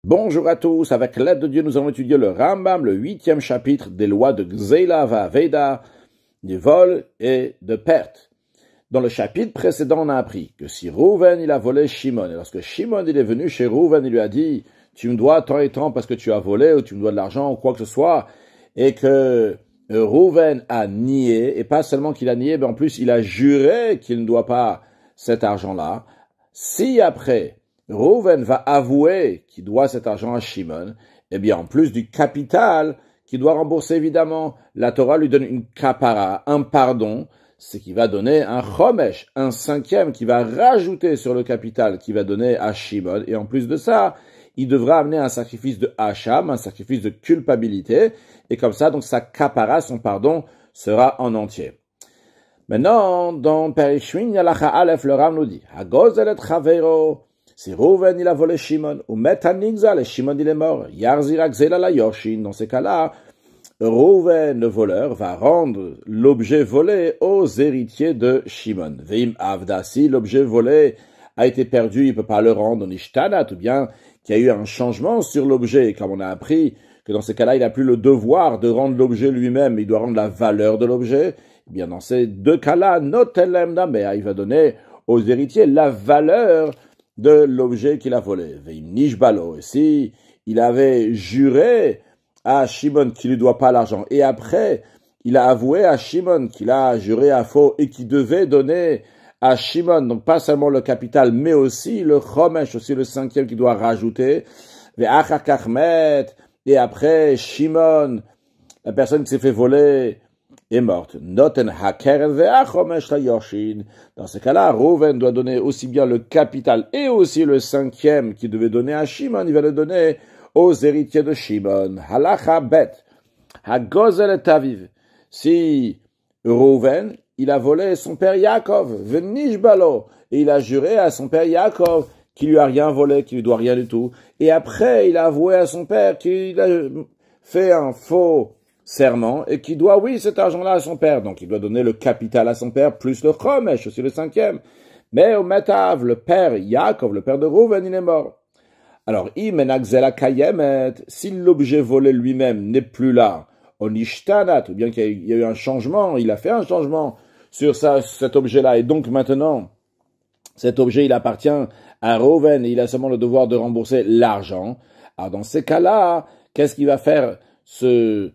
Bonjour à tous, avec l'aide de Dieu, nous allons étudier le Rambam, le 8e chapitre des lois de Gzeila Va'aveda, du vol et de perte. Dans le chapitre précédent, on a appris que si Rouven, il a volé Shimon, et lorsque Shimon, il est venu chez Rouven, il lui a dit, tu me dois tant et tant parce que tu as volé, ou tu me dois de l'argent, ou quoi que ce soit, et que Rouven a nié, et pas seulement qu'il a nié, mais en plus, il a juré qu'il ne doit pas cet argent-là. Si après, Rouven va avouer qu'il doit cet argent à Shimon, eh bien, en plus du capital qu'il doit rembourser, évidemment, la Torah lui donne une kapara, un pardon, c'est qu'il va donner un chomesh, un cinquième, qui va rajouter sur le capital qu'il va donner à Shimon, et en plus de ça, il devra amener un sacrifice de hacham, un sacrifice de culpabilité, et comme ça, donc sa kapara, son pardon, sera en entier. Maintenant, dans Perishmin, Yalacha Aleph, le Ram nous dit, Hagozel et Chavero, si Rouven, il a volé Shimon, ou Metanigzal, et Shimon, il est mort, Yarzira Gzela la Yoshin, dans ces cas-là, Rouven, le voleur, va rendre l'objet volé aux héritiers de Shimon. Veim Avda, si l'objet volé a été perdu, il ne peut pas le rendre en Ishtanat, ou bien qu'il y a eu un changement sur l'objet, comme on a appris que dans ces cas-là, il n'a plus le devoir de rendre l'objet lui-même, il doit rendre la valeur de l'objet. Eh bien, dans ces deux cas-là, Notelem Damea, il va donner aux héritiers la valeur de l'objet qu'il a volé. Veim Nishbalo, et si il avait juré à Shimon qu'il ne lui doit pas l'argent, et après, il a avoué à Shimon qu'il a juré à faux et qu'il devait donner à Shimon, donc pas seulement le capital, mais aussi le chomesh, aussi le cinquième qu'il doit rajouter, et après, Shimon, la personne qui s'est fait voler, est morte. Noten hakeren ve'achomesh la yoshin. Dans ce cas-là, Rouven doit donner aussi bien le capital et aussi le cinquième qu'il devait donner à Shimon, il va le donner aux héritiers de Shimon. Halacha bet. Hagozel et aviv. Si Rouven, il a volé son père Yaakov, venishbalo, et il a juré à son père Yaakov qu'il lui a rien volé, qu'il lui doit rien du tout. Et après, il a avoué à son père qu'il a fait un faux serment et qu'il doit, oui, cet argent-là à son père. Donc, il doit donner le capital à son père plus le chomesh, aussi le cinquième. Mais au Metav, le père Yaakov, le père de Rouven, il est mort. Alors, si l'objet volé lui-même n'est plus là, on ishtanat, ou bien qu'il y a eu un changement, il a fait un changement sur cet objet-là, et donc maintenant, cet objet, il appartient à Rouven, et il a seulement le devoir de rembourser l'argent. Alors, dans ces cas-là, qu'est-ce qu'il va faire ce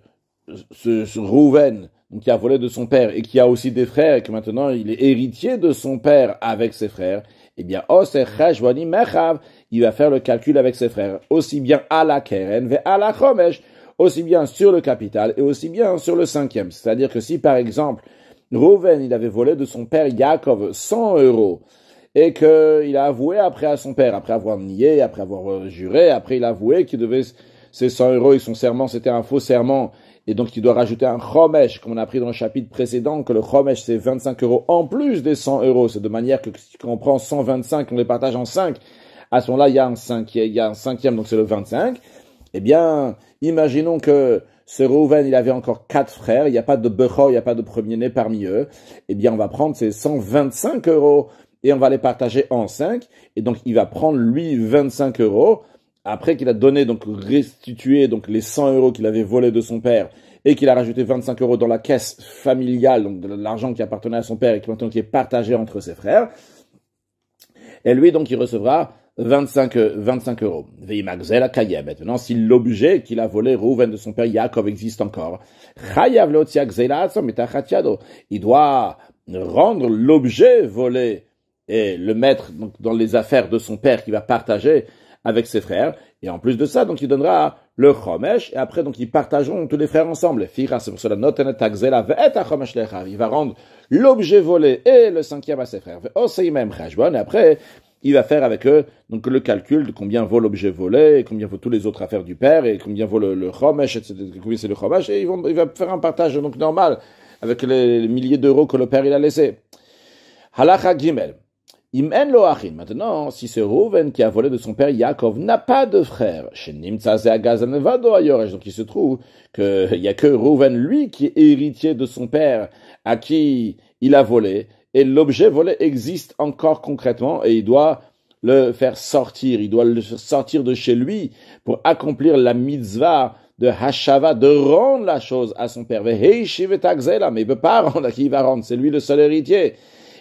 Rouven, donc qui a volé de son père, et qui a aussi des frères, et que maintenant, il est héritier de son père avec ses frères? Eh bien, il va faire le calcul avec ses frères, aussi bien à la keren, ve à la chomesh, aussi bien sur le capital et aussi bien sur le cinquième. C'est-à-dire que si, par exemple, Rouven, il avait volé de son père Yaakov 100 euros, et qu'il a avoué après à son père, après avoir nié, après avoir juré, après il a avoué qu'il devait, ces 100 euros et son serment, c'était un faux serment, et donc il doit rajouter un chomesh, comme on a appris dans le chapitre précédent, que le chomesh c'est 25 euros en plus des 100 euros. C'est de manière que si on prend 125, on les partage en 5, à ce moment-là il y a un cinquième, donc c'est le 25. Eh bien, imaginons que ce Rouven, il avait encore 4 frères, il n'y a pas de bechor, il n'y a pas de premier-né parmi eux. Eh bien, on va prendre ces 125 euros et on va les partager en 5. Et donc, il va prendre, lui, 25 euros. Après qu'il a donné, donc restitué donc les 100 euros qu'il avait volés de son père et qu'il a rajouté 25 euros dans la caisse familiale, donc de l'argent qui appartenait à son père et qui maintenant qui est partagé entre ses frères. Et lui, donc, il recevra 25 euros. Maintenant, si l'objet qu'il a volé, Rouven de son père Yaakov, existe encore, il doit rendre l'objet volé et le mettre donc, dans les affaires de son père qu'il va partager avec ses frères, et en plus de ça, donc il donnera le chomesh, et après, donc ils partageront tous les frères ensemble. Il va rendre l'objet volé et le cinquième à ses frères. Et après, il va faire avec eux donc le calcul de combien vaut l'objet volé, et combien vaut toutes les autres affaires du père, et combien vaut le chomesh, etc. Combien c'est le chomesh, et il va faire un partage donc normal avec les milliers d'euros que le père il a laissé. Halacha Gimel. Maintenant, si ce Rouven qui a volé de son père Yaakov n'a pas de frère, donc il se trouve qu'il n'y a que Rouven, lui, qui est héritier de son père à qui il a volé, et l'objet volé existe encore concrètement, et il doit le faire sortir, il doit le sortir de chez lui pour accomplir la mitzvah de Hashava, de rendre la chose à son père. Mais il ne peut pas rendre, à qui il va rendre? C'est lui le seul héritier.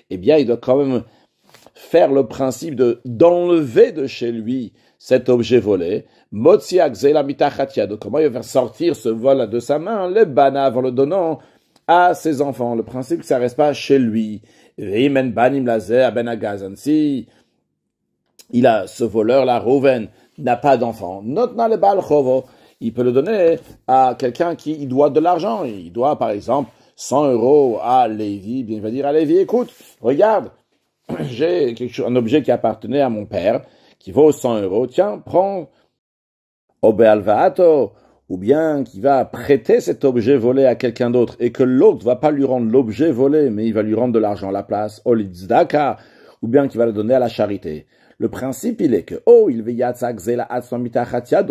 Eh bien, il doit quand même faire le principe d'enlever de chez lui cet objet volé. Motzi Agzela mitachat donc comment il va faire sortir ce vol de sa main? Le bana, en le donnant à ses enfants. Le principe, que ça reste pas chez lui. Imen banim lazer ben agazan. Si il a ce voleur, la Rouven, n'a pas d'enfant. Notna le bal chovo. Il peut le donner à quelqu'un qui doit de l'argent. Il doit, par exemple, 100 euros à Lévi. Bien, il va dire à Lévi, écoute, regarde, j'ai un objet qui appartenait à mon père, qui vaut 100 euros. Tiens, prends Obealvaato. Ou bien qui va prêter cet objet volé à quelqu'un d'autre et que l'autre va pas lui rendre l'objet volé, mais il va lui rendre de l'argent à la place. Olitzdaka. Ou bien qui va le donner à la charité. Le principe, il est que,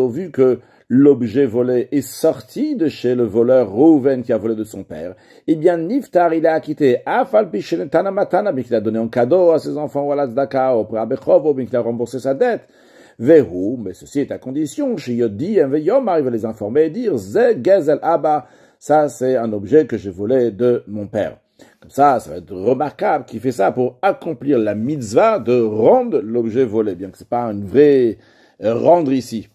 vu que l'objet volé est sorti de chez le voleur Rouven qui a volé de son père, eh bien, Niftar, il a acquitté, bien qu'il a donné un cadeau à ses enfants, ou à la tzedaka, ou à Bechov, ou bien qu'il a remboursé sa dette. Vehu, mais ceci est à condition, chez Yodi, un Veyomar, il va les informer et dire, Ze Gezel Abba, ça c'est un objet que j'ai volé de mon père. Comme ça va être remarquable qu'il fait ça pour accomplir la mitzvah de rendre l'objet volé, bien que c'est pas une vraie rendre ici.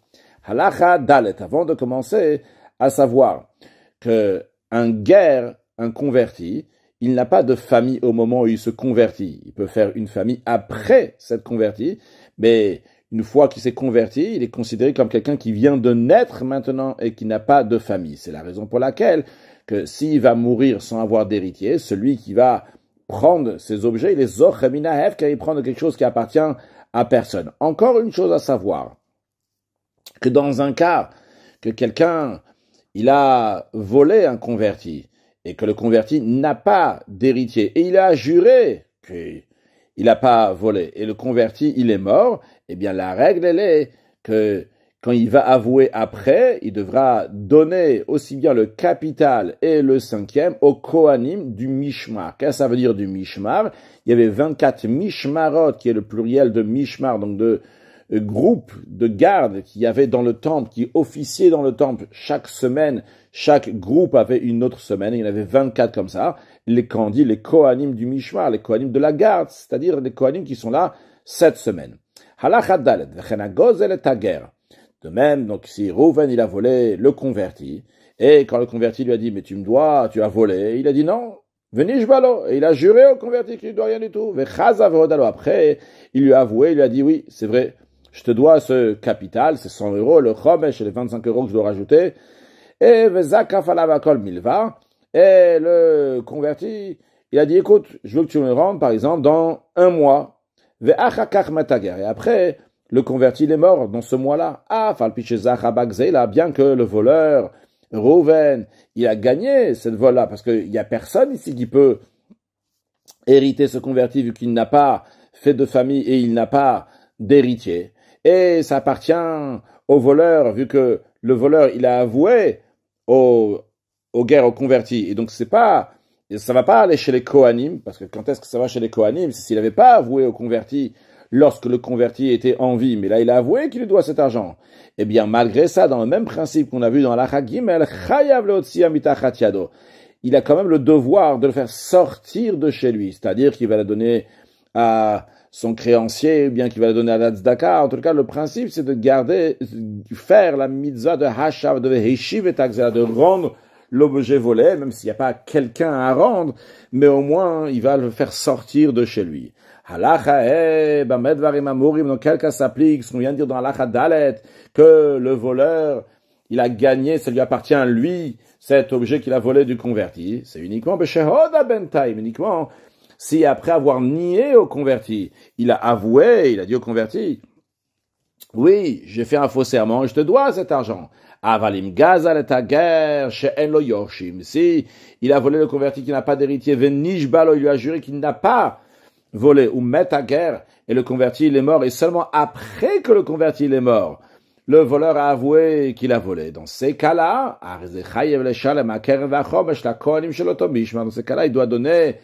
Halacha Dalet, avant de commencer à savoir que un guerre, un converti, il n'a pas de famille au moment où il se convertit. Il peut faire une famille après s'être converti, mais une fois qu'il s'est converti, il est considéré comme quelqu'un qui vient de naître maintenant et qui n'a pas de famille. C'est la raison pour laquelle que s'il va mourir sans avoir d'héritier, celui qui va prendre ces objets, il est zocheminahev, car il prend quelque chose qui appartient à personne. Encore une chose à savoir, que dans un cas que quelqu'un, il a volé un converti, et que le converti n'a pas d'héritier, et il a juré qu'il n'a pas volé, et le converti, il est mort, eh bien la règle, elle est que quand il va avouer après, il devra donner aussi bien le capital et le cinquième au Kohanim du Mishmar. Qu'est-ce que ça veut dire du Mishmar? Il y avait 24 Mishmarot, qui est le pluriel de Mishmar, donc de groupes de gardes qu'il y avait dans le temple, qui officiaient dans le temple chaque semaine. Chaque groupe avait une autre semaine. Il y en avait 24 comme ça. Les Kandi, les Kohanim du Mishmar, les Kohanim de la garde, c'est-à-dire les Kohanim qui sont là cette semaine. Halachat Dalet, v'chenagozel et tager. De même, donc, si Rouven, il a volé le converti, et quand le converti lui a dit, mais tu me dois, tu as volé, il a dit non, venez balo, et il a juré au converti qu'il ne doit rien du tout. Après, il lui a avoué, il lui a dit, oui, c'est vrai, je te dois ce capital, c'est 100 euros, le chomesh et les 25 euros que je dois rajouter, et milva, et le converti, il a dit, écoute, je veux que tu me rendes, par exemple, dans un mois, et après, le converti, il est mort dans ce mois-là. Bien que le voleur, Rouven, il a gagné cette vol-là, parce qu'il n'y a personne ici qui peut hériter ce converti, vu qu'il n'a pas fait de famille et il n'a pas d'héritier. Et ça appartient au voleur, vu que le voleur, il a avoué aux guerres, aux convertis. Et donc, ça va pas aller chez les Kohanim, parce que quand est-ce que ça va chez les Kohanim? C'est s'il n'avait pas avoué aux convertis lorsque le converti était en vie, mais là il a avoué qu'il lui doit cet argent. Eh bien, malgré ça, dans le même principe qu'on a vu dans l'Alacha Gimel, chayav leotzi mitachat yado, il a quand même le devoir de le faire sortir de chez lui, c'est-à-dire qu'il va le donner à son créancier, ou bien qu'il va le donner à la tzedaka. En tout cas, le principe, c'est de faire la mitzvah de hashav, de heshiv et takzela, de rendre l'objet volé, même s'il n'y a pas quelqu'un à rendre, mais au moins, il va le faire sortir de chez lui. Halacha bamedvarim amurim, dans quel cas s'applique ce qu'on vient de dire dans Halacha Dalet, que le voleur, il a gagné, ça lui appartient à lui, cet objet qu'il a volé du converti. C'est uniquement beshehoda bentaim, uniquement si après avoir nié au converti, il a avoué, il a dit au converti, oui, j'ai fait un faux serment, je te dois cet argent. Avalim gazal et tager she'en lo yoshim. Si il a volé le converti qui n'a pas d'héritier, venishbalo, il lui a juré qu'il n'a pas volé, ou met à guerre, et le converti il est mort, et seulement après que le converti il est mort, le voleur a avoué qu'il a volé. Dans ces cas-là, dans ces cas-là, il doit donner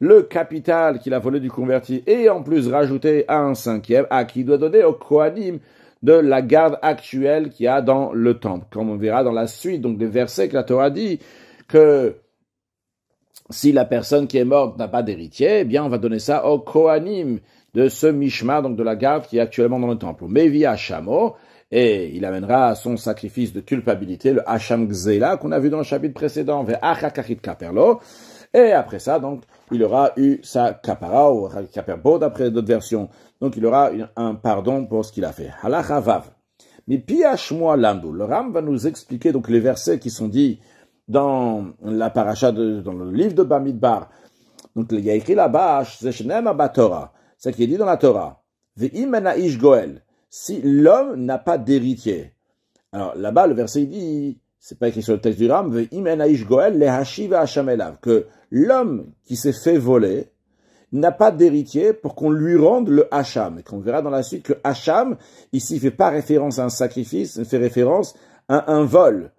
le capital qu'il a volé du converti et en plus rajouter un cinquième, à qui doit donner au Kohanim de la garde actuelle qu'il y a dans le temple. Comme on verra dans la suite, donc des versets que la Torah dit que si la personne qui est morte n'a pas d'héritier, eh bien on va donner ça au Kohanim de ce Mishmar, donc de la garde qui est actuellement dans le temple. Mevi Hashamo, et il amènera son sacrifice de culpabilité, le Hacham Gzela, qu'on a vu dans le chapitre précédent, Ve'achakachit Kaperlo, et après ça, donc, il aura eu sa kapara, ou kaperbo, d'après d'autres versions. Donc, il aura un pardon pour ce qu'il a fait. Halacha vav. Mais piashmoa lamdu. Le Ram va nous expliquer, donc, les versets qui sont dits dans la paracha dans le livre de Bamidbar. Donc, il y a écrit là-bas, Zeshnem Abatora. C'est ce qui est dit dans la Torah. Ve'imena ish goel. Si l'homme n'a pas d'héritier. Alors, là-bas, le verset, il dit, c'est pas écrit sur le texte du Ram, Ve'imena ish goel lehashiv hasham elav. Que l'homme qui s'est fait voler n'a pas d'héritier pour qu'on lui rende le hacham. Et qu'on verra dans la suite que hacham, ici, fait pas référence à un sacrifice, il fait référence à un vol.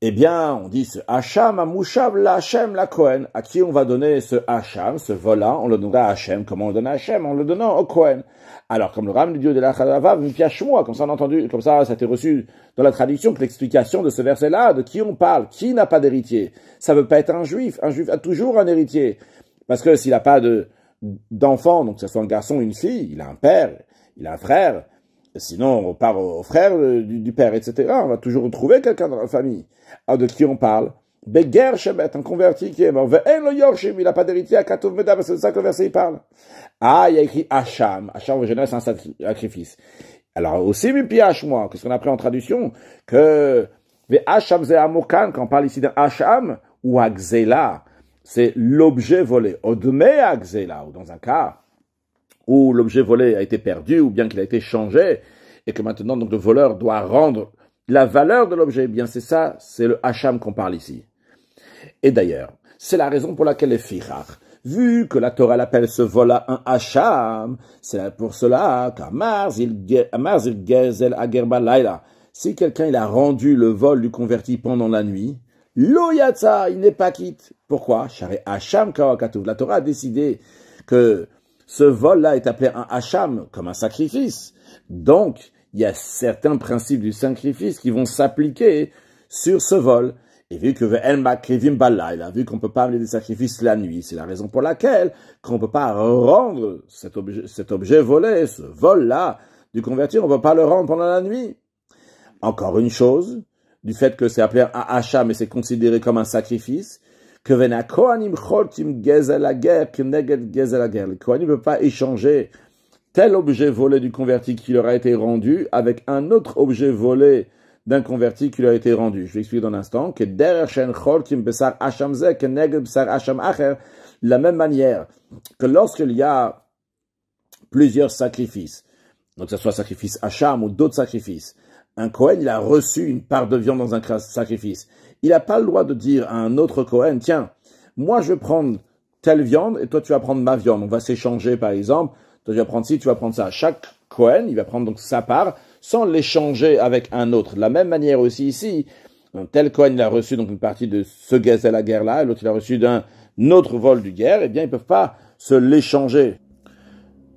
Eh bien, on dit ce hacham, amouchav, la Hachem, la Kohen. À qui on va donner ce hacham, ce vol-là? On le donnera à Hachem. Comment on le donne à Hachem? En le donnant au Kohen. Alors, comme le Ram du Dieu de la Chadavav, piache-moi, comme ça on a entendu, comme ça a été reçu dans la traduction, que l'explication de ce verset-là, de qui on parle, qui n'a pas d'héritier. Ça veut pas être un juif a toujours un héritier. Parce que s'il n'a pas d'enfant, donc que ce soit un garçon ou une fille, il a un père, il a un frère, sinon on part au frère du père, etc. On va toujours retrouver quelqu'un dans la famille. Alors de qui on parle? Beger Shemet, un converti qui est mort. Ve'en lo yorshim, il n'a pas d'héritier à Katov Meda, parce que c'est ça que le verset il parle. Ah, il y a écrit Hacham. Hacham, en général, c'est un sacrifice. Alors, aussi, moi, qu'est-ce qu'on a appris en traduction? Que, Hacham ze amokan, quand on parle ici d'un Hacham, ou Agzela, c'est l'objet volé. Odme Agzela, ou dans un cas où l'objet volé a été perdu, ou bien qu'il a été changé, et que maintenant, donc, le voleur doit rendre la valeur de l'objet. Eh bien, c'est ça, c'est le Hacham qu'on parle ici. Et d'ailleurs, c'est la raison pour laquelle les Fichach, vu que la Torah l'appelle ce vol-là un Hacham, c'est pour cela qu'Amar zil gezel agerba laila. Si quelqu'un il a rendu le vol du converti pendant la nuit, lo yatsa, il n'est pas quitte. Pourquoi? Share Hacham kawakatuv. La Torah a décidé que ce vol-là est appelé un Hacham, comme un sacrifice. Donc, il y a certains principes du sacrifice qui vont s'appliquer sur ce vol. Et vu que vu qu'on peut pas amener des sacrifices la nuit, c'est la raison pour laquelle qu'on peut pas rendre cet objet volé, ce vol-là du converti, on peut pas le rendre pendant la nuit. Encore une chose, du fait que c'est appelé un hacham et c'est considéré comme un sacrifice, que les Kohanim ne peuvent pas échanger tel objet volé du converti qui leur a été rendu avec un autre objet volé d'un converti qui lui a été rendu. Je vais expliquer dans un instant que de la même manière que lorsqu'il y a plusieurs sacrifices, donc que ce soit sacrifice Hacham ou d'autres sacrifices, un Kohen, il a reçu une part de viande dans un sacrifice. Il n'a pas le droit de dire à un autre Kohen, tiens, moi je vais prendre telle viande et toi tu vas prendre ma viande. On va s'échanger par exemple, toi tu vas prendre ci, tu vas prendre ça. Chaque Kohen, il va prendre donc sa part, sans l'échanger avec un autre. De la même manière aussi ici, un tel Kohen il a reçu donc une partie de ce gaz à la guerre là, et l'autre il a reçu d'un autre vol du guerre, eh bien ils peuvent pas se l'échanger.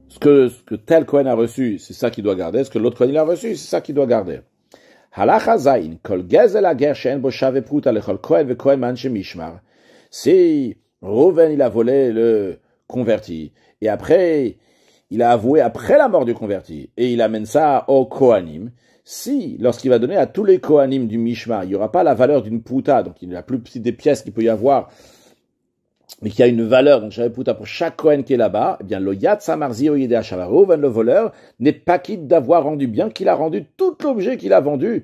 Ce que tel Kohen a reçu, c'est ça qu'il doit garder. Ce que l'autre Kohen il a reçu, c'est ça qu'il doit garder. Halacha zayin, kol gaz à la guerre she'en bo shave pruta lechol Kohen ve Kohen manche mishmar. Si Reuven il a volé le converti, et après il a avoué après la mort du converti, et il amène ça au Kohanim. Si, lorsqu'il va donner à tous les Kohanim du Mishmar, il n'y aura pas la valeur d'une pouta, donc il est la plus petite des pièces qu'il peut y avoir, mais qui a une valeur, donc j'avais pouta pour chaque Kohen qui est là-bas, eh bien, le Yad Samarzio Yede Hashavarouven, le voleur, n'est pas quitte d'avoir rendu bien qu'il a rendu tout l'objet qu'il a vendu,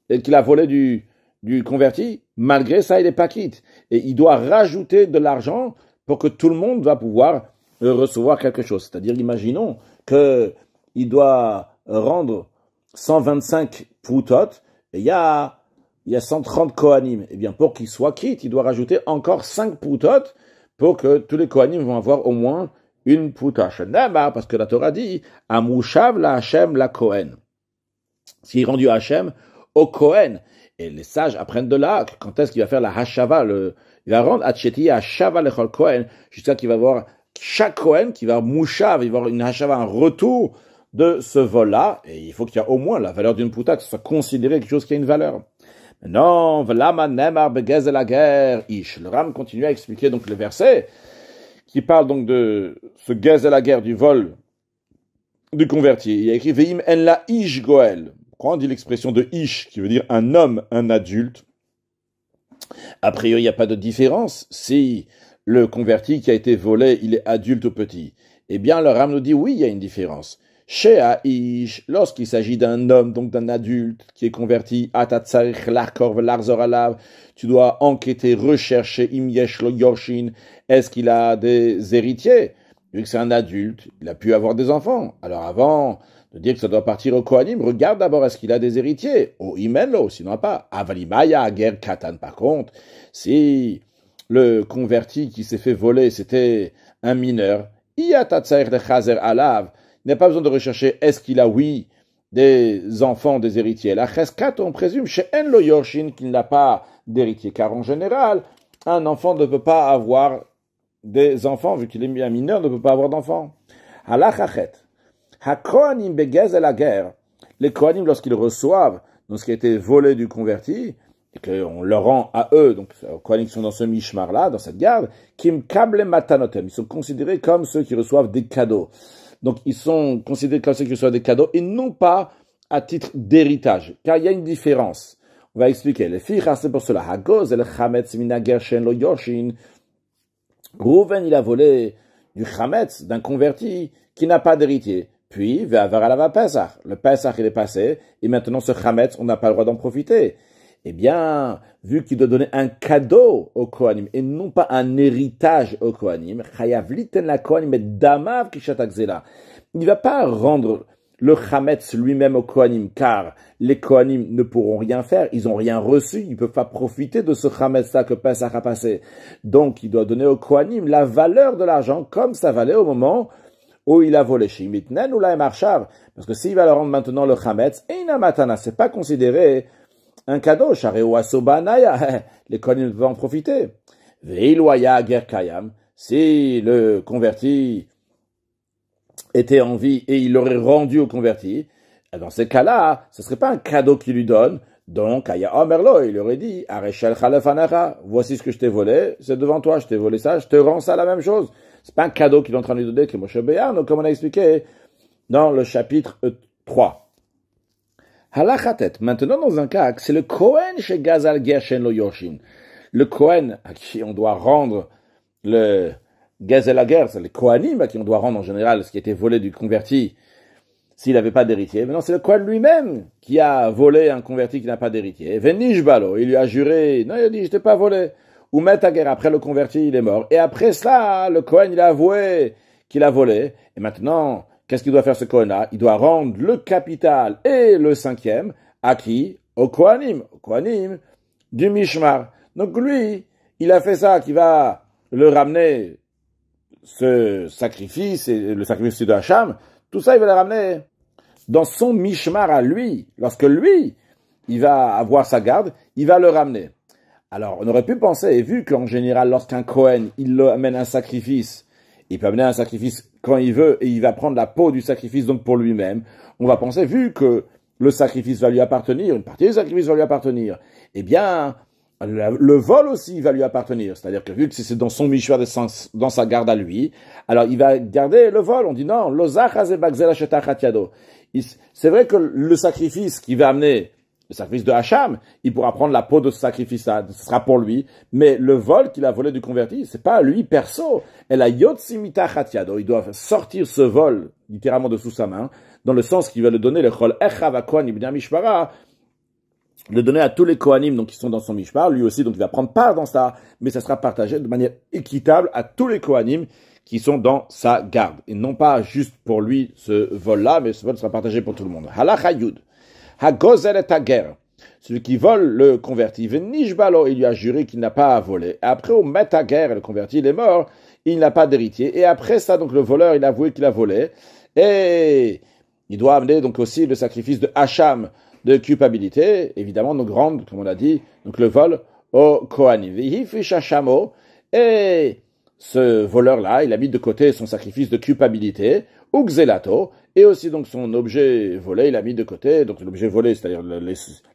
et qu'il a volé du converti. Malgré ça, il n'est pas quitte. Et il doit rajouter de l'argent pour que tout le monde va pouvoir recevoir quelque chose. C'est-à-dire, imaginons qu'il doit rendre 125 proutot, et il y a 130 Kohanim. Eh bien, pour qu'il soit quitte, il doit rajouter encore 5 proutot pour que tous les Kohanim vont avoir au moins une prouta. Parce que la Torah dit, Amouchav la Hachem la Kohen. S'il est rendu à Hachem, au Kohen. Et les sages apprennent de là, quand est-ce qu'il va faire la Hashava, Il va rendre Atcheti à Shava lechol Kohen, jusqu'à qu'il va avoir chaque Kohen qui va mouchav, il va avoir une hachava, un retour de ce vol-là, et il faut qu'il y ait au moins la valeur d'une pouta, que ce soit considéré quelque chose qui a une valeur. Non, Vlama Nemar Begezel la guerre, Ish. Le Ram continue à expliquer donc le verset, qui parle donc de ce Gezel la guerre, du vol du converti. Il y a écrit Veim en la Ish Goel. Quand on dit l'expression de Ish, qui veut dire un homme, un adulte, a priori, il n'y a pas de différence si le converti qui a été volé, il est adulte ou petit. Eh bien, le Ram nous dit oui, il y a une différence. Chez Aish, lorsqu'il s'agit d'un homme, donc d'un adulte qui est converti, tu dois enquêter, rechercher, im yesh lo yorshin, est-ce qu'il a des héritiers? Vu que c'est un adulte, il a pu avoir des enfants. Alors avant de dire que ça doit partir au Kohanim, regarde d'abord est-ce qu'il a des héritiers. Au imenlo, sinon pas. Avalimaya, guerre katan. Par contre, si le converti qui s'est fait voler, c'était un mineur, il n'a pas besoin de rechercher est-ce qu'il a, oui, des enfants, des héritiers. La cheskat, on présume chez Enlo Yorshin qu'il n'a pas d'héritier, car en général, un enfant ne peut pas avoir des enfants, vu qu'il est un mineur, ne peut pas avoir d'enfants. Halachachet. HaKohanim begezel la guerre. Les Kohanim, lorsqu'ils reçoivent donc ce qui a été volé du converti, et qu'on leur rend à eux, donc les Kohanim qui sont dans ce mishmar-là, dans cette garde, kim kable matanotem. Ils sont considérés comme ceux qui reçoivent des cadeaux. Donc ils sont considérés comme ceux qui reçoivent des cadeaux et non pas à titre d'héritage. Car il y a une différence. On va expliquer. Les filles, c'est pour cela. Hagoz el chametz minager shen lo yoshin. Rouven, il a volé du chametz, d'un converti, qui n'a pas d'héritier. Puis, ve'avaralava Pesach. Le Pesach, il est passé, et maintenant ce chametz, on n'a pas le droit d'en profiter. Eh bien, vu qu'il doit donner un cadeau au Kohanim, et non pas un héritage au Kohanim, chayav liten la Kohanim et damav kishatakzela. Il ne va pas rendre le chametz lui-même au Kohanim, car les Kohanim ne pourront rien faire, ils n'ont rien reçu, ils ne peuvent pas profiter de ce chametz-là que Pesach a passé. Donc, il doit donner au Kohanim la valeur de l'argent, comme ça valait au moment où il a volé. Shimitnen ou la marshav, parce que s'il va leur rendre maintenant le chametz, eina matana, c'est pas considéré un cadeau, les Kohanim vont en profiter. Veiloya ger kayam, si le converti était en vie et il l'aurait rendu au converti, dans ces cas-là, ce serait pas un cadeau qu'il lui donne. Donc, Aya Omerlo, il aurait dit, Areshel Khalefanacha, voici ce que je t'ai volé, c'est devant toi, je t'ai volé ça, je te rends ça la même chose. C'est pas un cadeau qu'il est en train de lui donner, que Moshe Béarn, comme on a expliqué dans le chapitre 3. Halachatet. Maintenant, dans un cas, c'est le Kohen chez Gazal Gershen lo Yoshin. Le Kohen à qui on doit rendre le Gazal Ger, c'est le Kohanim à qui on doit rendre en général ce qui était volé du converti s'il n'avait pas d'héritier. Maintenant, c'est le Kohen lui-même qui a volé un converti qui n'a pas d'héritier. Venish balo, il lui a juré, non, il a dit, je t'ai pas volé. Ou Metager, après le converti, il est mort. Et après cela, le Kohen, il a avoué qu'il a volé. Et maintenant, qu'est-ce qu'il doit faire ce Kohen-là? Il doit rendre le capital et le cinquième à qui? Au Kohanim du Mishmar. Donc lui, il a fait ça, qui va le ramener, ce sacrifice, et le sacrifice de Hacham, tout ça, il va le ramener dans son Mishmar à lui. Lorsque lui, il va avoir sa garde, il va le ramener. Alors, on aurait pu penser, et vu qu'en général, lorsqu'un Kohen, il amène un sacrifice, il peut amener un sacrifice quand il veut, et il va prendre la peau du sacrifice donc pour lui-même. On va penser, vu que le sacrifice va lui appartenir, une partie du sacrifice va lui appartenir, eh bien, le vol aussi va lui appartenir. C'est-à-dire que vu que c'est dans son mishwa, dans sa garde à lui, alors il va garder le vol. On dit non, c'est vrai que le sacrifice qui va amener, le sacrifice de Hacham, il pourra prendre la peau de ce sacrifice-là, ce sera pour lui. Mais le vol qu'il a volé du converti, c'est pas lui perso. Elle a yotsimita chatiado. Il doit sortir ce vol, littéralement de sous sa main, dans le sens qu'il va le donner, le chol echavakon ibn mishpara, le donner à tous les Kohanim, donc, qui sont dans son mishpar. Lui aussi, donc, il va prendre part dans ça, mais ça sera partagé de manière équitable à tous les Kohanim qui sont dans sa garde. Et non pas juste pour lui, ce vol-là, mais ce vol sera partagé pour tout le monde. Halacha yud. Hagozel et Hager, celui qui vole le converti, Venishbalo, il lui a juré qu'il n'a pas à voler. Après, au Metager, le converti, il est mort, il n'a pas d'héritier. Et après ça, donc le voleur, il a avoué qu'il a volé. Et il doit amener donc aussi le sacrifice de Hacham, de culpabilité, évidemment, donc rendre, comme on l'a dit, donc le vol au Kohanim. Vehifish hashamo, et ce voleur-là, il a mis de côté son sacrifice de culpabilité, ou xelato, et aussi donc son objet volé, il a mis de côté, donc l'objet volé, c'est-à-dire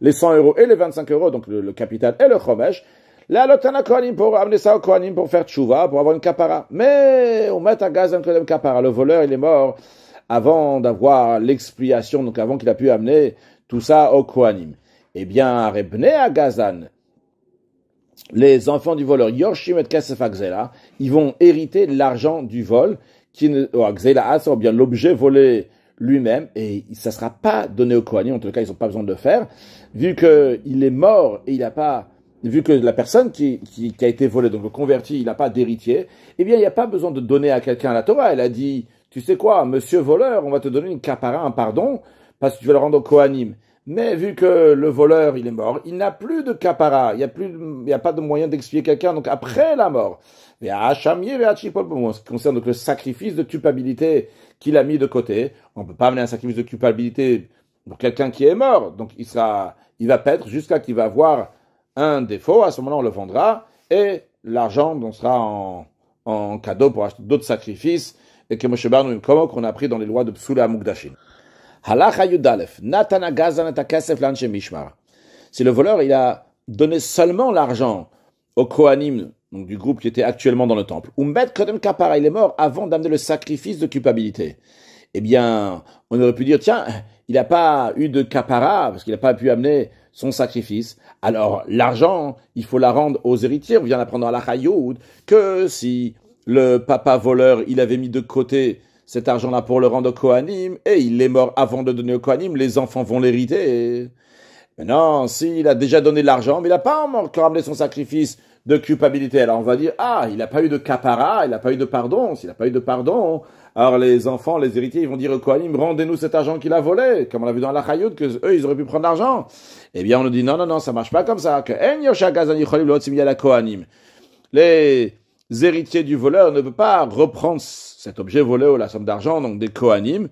les 100 euros et les 25 euros, donc le capital et le chomesh, là, l'otana Kohanim pour amener ça au Kohanim pour faire tchouva, pour avoir une kapara. Mais on met à gaz un kodem kapara. Le voleur, il est mort avant d'avoir l'expiation, donc avant qu'il a pu amener tout ça au Kohanim. Eh bien, Rebne à Gazan, les enfants du voleur, Yorshim et Kesef Akzela, ils vont hériter l'argent du vol, ou Akzela ou bien l'objet volé lui-même, et ça ne sera pas donné au Kohanim, en tout cas, ils n'ont pas besoin de le faire, vu qu'il est mort et il n'a pas, vu que la personne qui a été volée, donc le converti, il n'a pas d'héritier, eh bien, il n'y a pas besoin de donner à quelqu'un la Torah. Elle a dit, tu sais quoi, monsieur voleur, on va te donner une kapara, un pardon, parce que tu vas le rendre au Kohanim. Mais vu que le voleur, il est mort, il n'a plus de kapara, il n'y a pas de moyen d'expier quelqu'un, donc après la mort. Mais à Hachamier et à Chipol, en ce qui concerne donc le sacrifice de culpabilité qu'il a mis de côté, on ne peut pas amener un sacrifice de culpabilité pour quelqu'un qui est mort, donc il va paître jusqu'à qu'il va avoir un défaut, à ce moment-là on le vendra, et l'argent donc sera en cadeau pour acheter d'autres sacrifices, et que Moshe Barnou, comme qu'on a appris dans les lois de Psula Mukdashin. Halacha Yudalef, Natana Gazan et Akasef Lanche Mishmar. Si le voleur, il a donné seulement l'argent au Kohanim, donc du groupe qui était actuellement dans le temple, Umbet Kodem Kapara, il est mort avant d'amener le sacrifice de culpabilité. Eh bien, on aurait pu dire, tiens, il n'a pas eu de Kapara, parce qu'il n'a pas pu amener son sacrifice. Alors, l'argent, il faut la rendre aux héritiers. On vient d'apprendre à la Chayoud que si le papa voleur, il avait mis de côté cet argent-là pour le rendre au Kohanim, et il est mort avant de donner au Kohanim, les enfants vont l'hériter. Maintenant, s'il a déjà donné l'argent, mais il n'a pas encore amené son sacrifice de culpabilité, alors on va dire, il n'a pas eu de kapara, il n'a pas eu de pardon. S'il n'a pas eu de pardon, alors les enfants, les héritiers, ils vont dire au Kohanim, rendez-nous cet argent qu'il a volé, comme on l'a vu dans la Chayoud, que eux, ils auraient pu prendre l'argent. Eh bien, on nous dit, non, ça marche pas comme ça, que En Yosha Gazan Yicholim Lotzim la Kohanim. Les héritiers du voleur ne peuvent pas reprendre cet objet volé ou la somme d'argent, donc des Kohanim.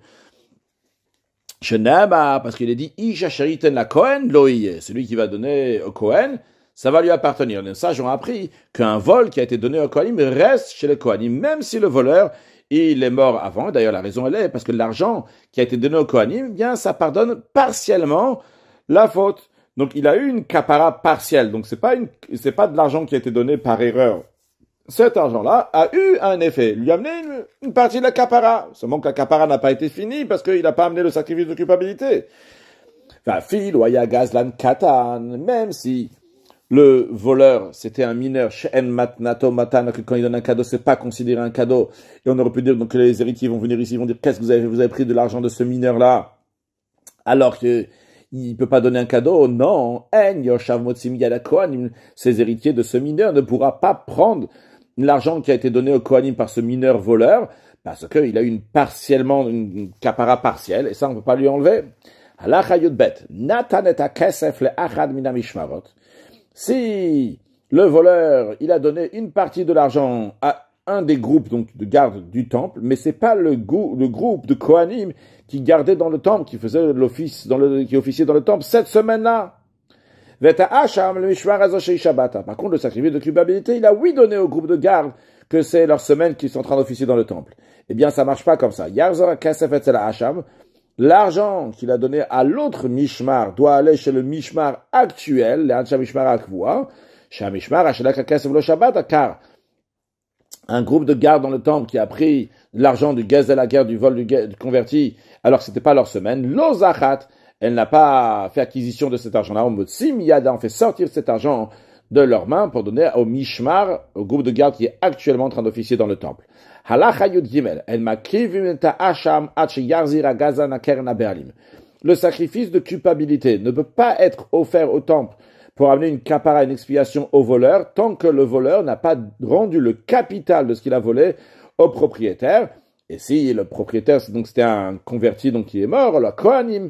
Parce qu'il est dit, Isha Sheriten la Kohen Loïe, celui qui va donner au Kohen, ça va lui appartenir. Les sages ont appris qu'un vol qui a été donné au Kohanim reste chez les Kohanim, même si le voleur, il est mort avant. D'ailleurs, la raison, elle est parce que l'argent qui a été donné au Kohanim, eh bien, ça pardonne partiellement la faute. Donc, il a eu une kapara partielle. Donc, c'est pas de l'argent qui a été donné par erreur. Cet argent-là a eu un effet, lui a amené une partie de la kapara. Seulement que la kapara n'a pas été finie parce qu'il n'a pas amené le sacrifice de culpabilité. Même si le voleur, c'était un mineur, que quand il donne un cadeau, c'est pas considéré un cadeau. Et on aurait pu dire donc, que les héritiers vont venir ici, ils vont dire, qu'est-ce que vous avez pris de l'argent de ce mineur-là? Alors que il peut pas donner un cadeau. Non, ces héritiers de ce mineur ne pourra pas prendre l'argent qui a été donné au Kohanim par ce mineur voleur, parce qu'il a eu une kapara partielle, et ça on ne peut pas lui enlever. Si le voleur, il a donné une partie de l'argent à un des groupes donc de garde du temple, mais c'est pas le groupe de Kohanim qui gardait dans le temple, qui faisait qui officiait dans le temple cette semaine-là. Par contre, le sacrifice de culpabilité, il a donné au groupe de garde que c'est leur semaine qu'ils sont en train d'officier dans le temple. Eh bien, ça marche pas comme ça. L'argent qu'il a donné à l'autre mishmar doit aller chez le mishmar actuel, car un groupe de garde dans le temple qui a pris l'argent du gaz de la guerre, du vol du converti, alors que c'était pas leur semaine, l'ozachat, elle n'a pas fait acquisition de cet argent-là. On fait sortir cet argent de leurs mains pour donner au mishmar, au groupe de garde qui est actuellement en train d'officier dans le temple. Le sacrifice de culpabilité ne peut pas être offert au temple pour amener une kapara, une expiation au voleur, tant que le voleur n'a pas rendu le capital de ce qu'il a volé au propriétaire. Et si le propriétaire, donc c'était un converti donc qui est mort, le Kohanim,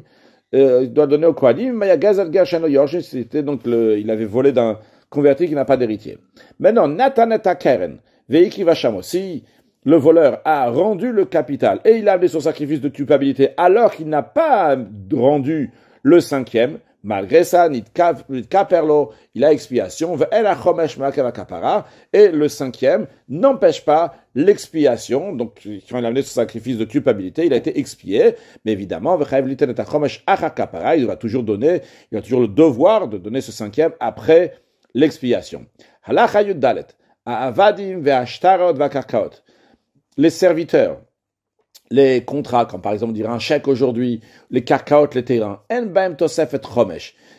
il doit donner au Kohanim, mais c'était donc il avait volé d'un converti qui n'a pas d'héritier. Maintenant, Nataneta Keren, Veiki Vachamo, si le voleur a rendu le capital et il a amené son sacrifice de culpabilité alors qu'il n'a pas rendu le cinquième, Malgré ça, Nitkaperlo, il a expiation, et le cinquième n'empêche pas l'expiation, donc quand il a amené ce sacrifice de culpabilité, il a été expié, mais évidemment, il devra toujours donner, il a toujours le devoir de donner ce cinquième après l'expiation. Les serviteurs, les contrats, comme par exemple on dirait un chèque aujourd'hui, les karkaot, les terrains,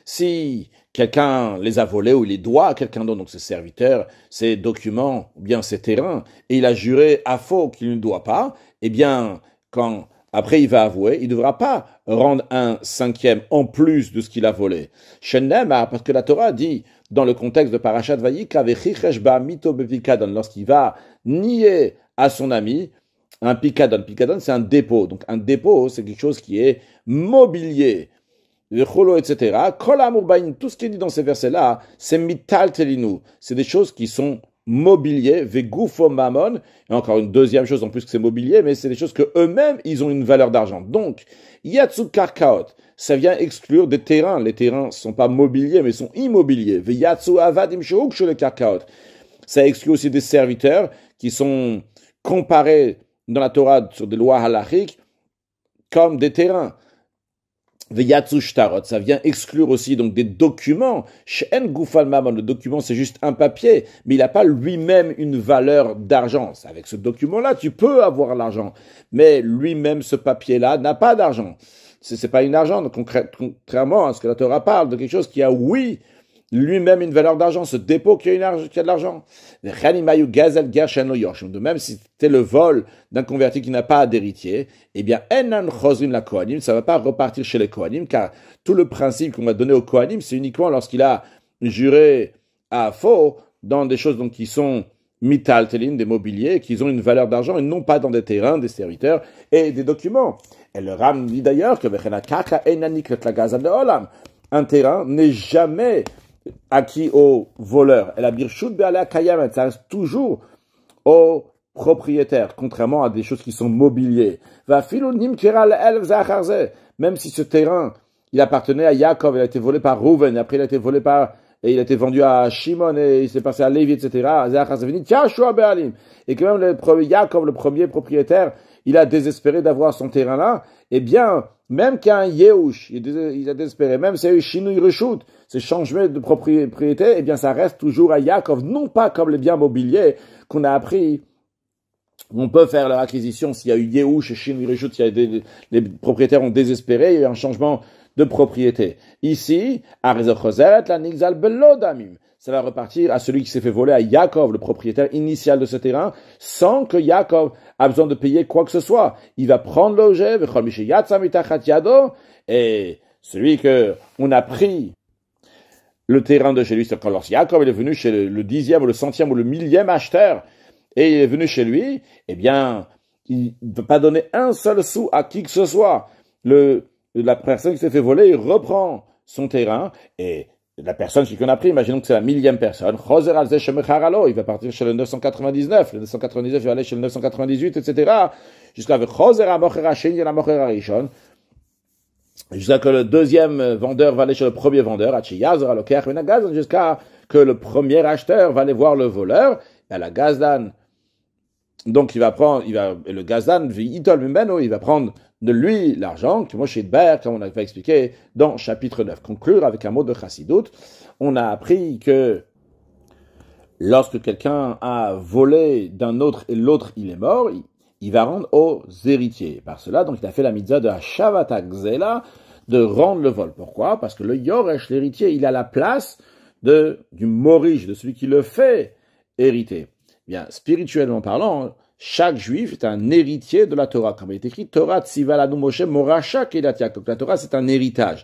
si quelqu'un les a volés ou il les doit à quelqu'un d'autre, donc ses serviteurs, ses documents, ou bien ses terrains, et il a juré à faux qu'il ne doit pas, eh bien, quand après il va avouer, il ne devra pas rendre un cinquième en plus de ce qu'il a volé. Parce que la Torah dit, dans le contexte de Parashat Vayikra, lorsqu'il va nier à son ami, un pikadon. Pikadon, c'est un dépôt. Donc, un dépôt, c'est quelque chose qui est mobilier. Le cholo, etc. Tout ce qui est dit dans ces versets-là, c'est mital telinu. C'est des choses qui sont mobilier, vegufo mamon. Et encore une deuxième chose en plus que c'est mobilier, mais c'est des choses que eux-mêmes, ils ont une valeur d'argent. Donc, yatsu karkaot, ça vient exclure des terrains. Les terrains ne sont pas mobiliers, mais sont immobiliers. Veyatsu avadim sheuk shel karkaot. Ça exclut aussi des serviteurs qui sont comparés dans la Torah sur des lois halachiques comme des terrains. Veyatsu shtarot, ça vient exclure aussi donc des documents. She'en gufal mamon, le document c'est juste un papier, mais il n'a pas lui-même une valeur d'argent. Avec ce document-là, tu peux avoir l'argent, mais lui-même ce papier-là n'a pas d'argent. C'est pas une argent, donc contrairement à ce que la Torah parle de quelque chose qui a oui lui-même une valeur d'argent, ce dépôt qui a de l'argent. De même, si c'était le vol d'un converti qui n'a pas d'héritier, eh bien, ça ne va pas repartir chez les Kohanim, car tout le principe qu'on va donner aux Kohanim, c'est uniquement lorsqu'il a juré à faux dans des choses donc, qui sont mitaltelin, des mobiliers, qui ont une valeur d'argent et non pas dans des terrains, des serviteurs et des documents. Et le Ram dit d'ailleurs que un terrain n'est jamais acquis au voleur. Et la birshut be'alea kayamet, ça reste toujours au propriétaire, contrairement à des choses qui sont mobiliers. Même si ce terrain, il appartenait à Yaakov, il a été volé par Rouven, après il a été volé et il a été vendu à Shimon, et il s'est passé à Lévi, etc. Et que même Yaakov, le premier propriétaire, il a désespéré d'avoir son terrain-là, eh bien, même qu'un Yehush, il a désespéré, même s'il y a eu Shinui Reshut, ce changement de propriété, eh bien, ça reste toujours à Yaakov, non pas comme les biens mobiliers qu'on a appris. On peut faire leur acquisition s'il y a eu Yehush et Shinui Reshut, les propriétaires ont désespéré, il y a eu un changement de propriété. Ici, à Rezochozeret, la Nixal Belodamim. Ça va repartir à celui qui s'est fait voler à Yaakov, le propriétaire initial de ce terrain, sans que Yaakov a besoin de payer quoi que ce soit. Il va prendre l'objet, et celui que on a pris le terrain de chez lui, c'est quand lorsque Yaakov est venu chez le 10e ou le 100e ou le 1000e acheteur, et il est venu chez lui, eh bien, il ne peut pas donner un seul sou à qui que ce soit. La personne qui s'est fait voler, il reprend son terrain, et la personne qui qu'on a pris, imaginons que c'est la 1000e personne, il va partir chez le 999, le 999 il va aller chez le 998, etc. Jusqu'à jusqu'à que le deuxième vendeur va aller chez le premier vendeur, jusqu'à que le premier acheteur va aller voir le voleur, et la gazdan. Donc il va prendre, le gazdan, il va prendre de lui l'argent, que moi chez Ber, comme on a expliqué dans chapitre 9. Conclure avec un mot de Chassidut, on a appris que lorsque quelqu'un a volé d'un autre et l'autre il est mort, il va rendre aux héritiers. Par cela, donc il a fait la mitzvah de Hashavata Gzela, de rendre le vol. Pourquoi? Parce que le Yoresh, l'héritier, il a la place du Morish, de celui qui le fait hériter. Bien, spirituellement parlant, chaque juif est un héritier de la Torah. Comme il est écrit, Torah Tzivalanu Moshe Moracha Kedat Yaakov. La Torah, c'est un héritage.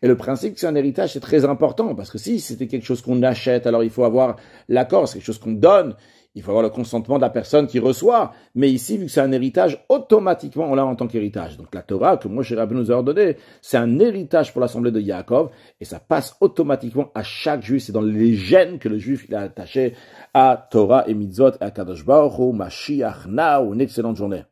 Et le principe que c'est un héritage, c'est très important, parce que si c'était quelque chose qu'on achète, alors il faut avoir l'accord, c'est quelque chose qu'on donne, il faut avoir le consentement de la personne qui reçoit. Mais ici, vu que c'est un héritage, automatiquement, on l'a en tant qu'héritage. Donc la Torah, que Moshe Rabbeinu nous a ordonné, c'est un héritage pour l'assemblée de Yaakov, et ça passe automatiquement à chaque juif. C'est dans les gènes que le juif il a attaché à Torah et Mitzvot, et à Kadosh Baruch Hu, Mashiach, Now, une excellente journée.